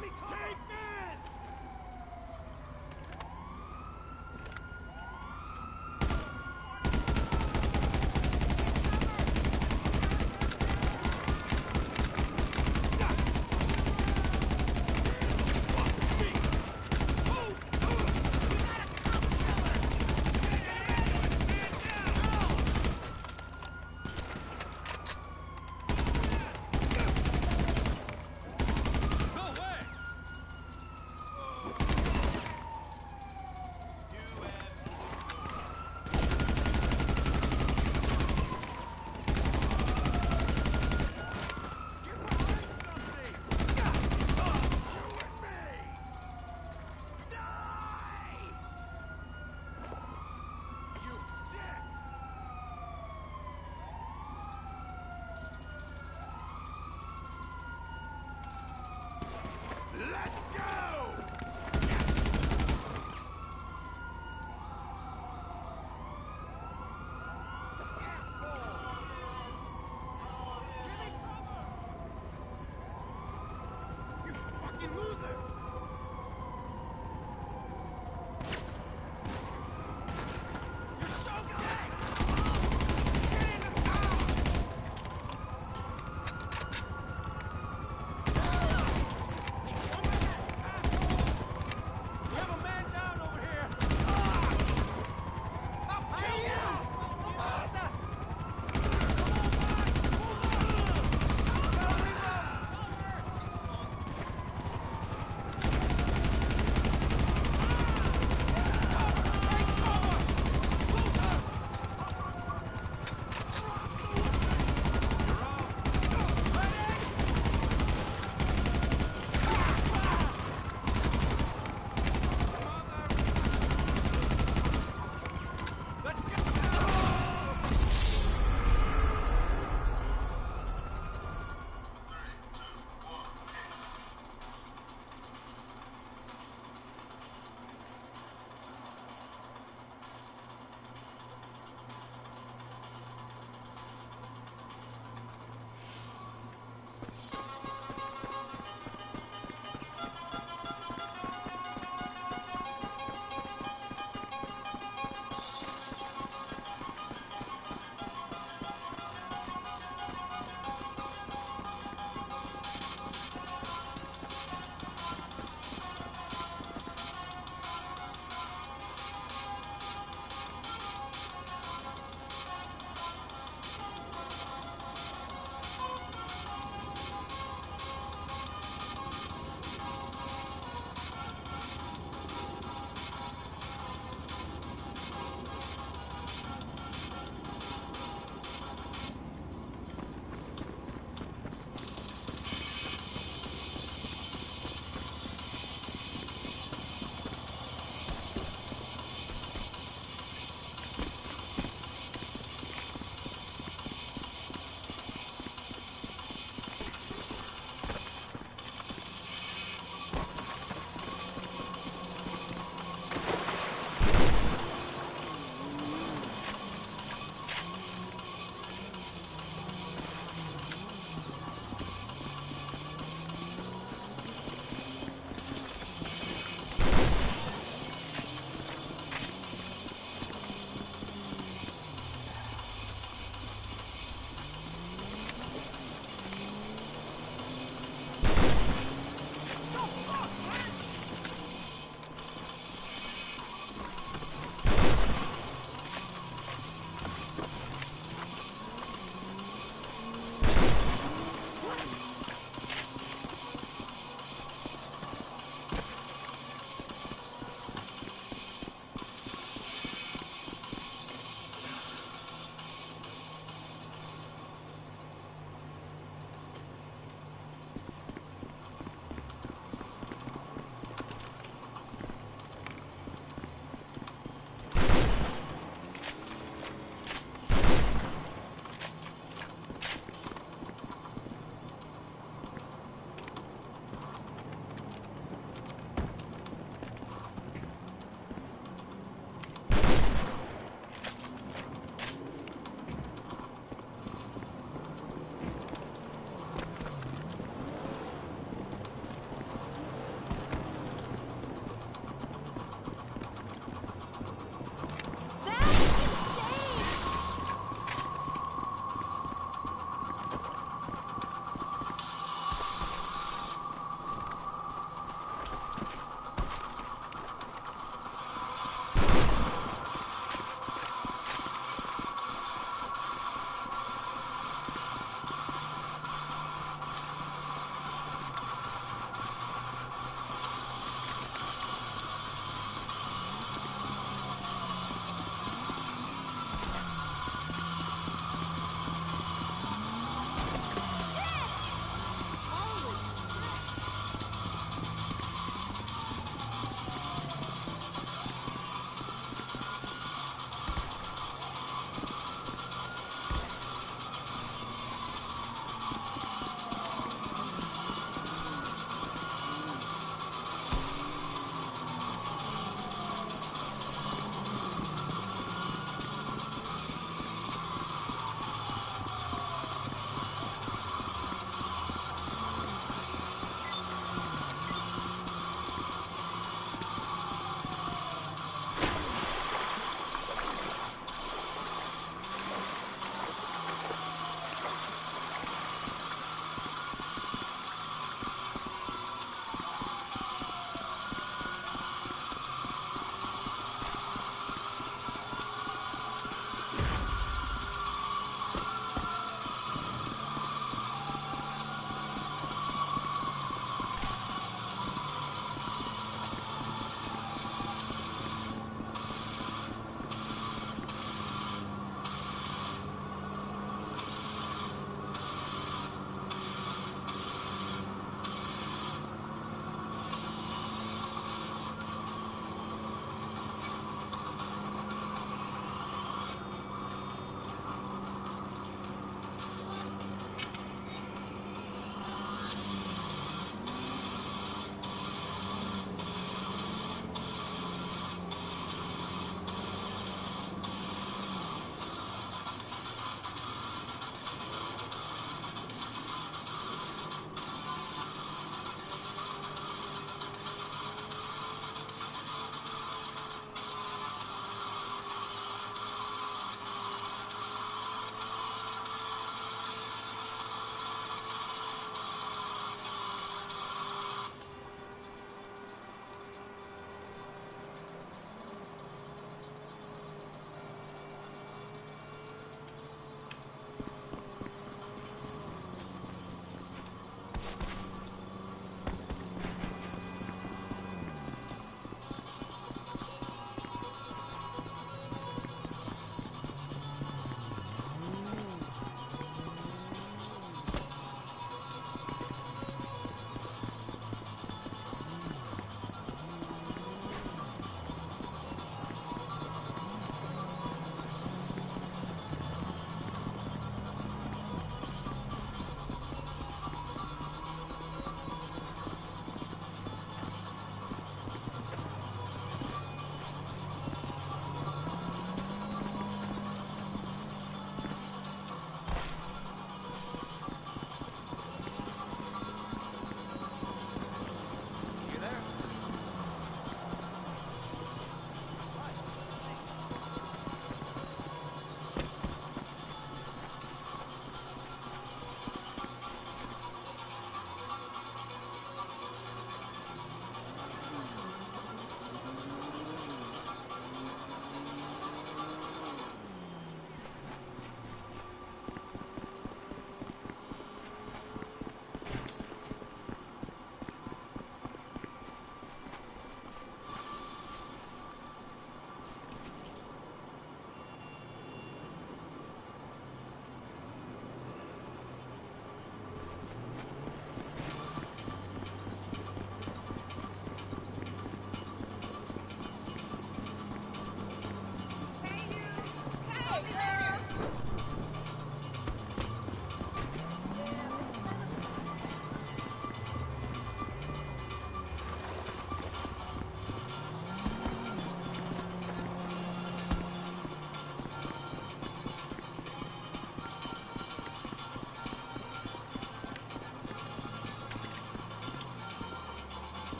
Give me cover! Take this!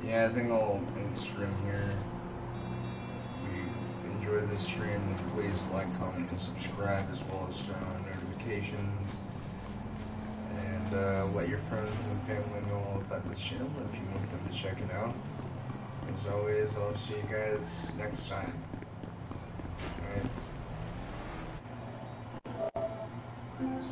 Yeah, I think I'll end the stream here. If you enjoyed this stream, then please like, comment, and subscribe, as well as turn on notifications. And let your friends and family know all about this channel if you want them to check it out. As always, I'll see you guys next time. Alright.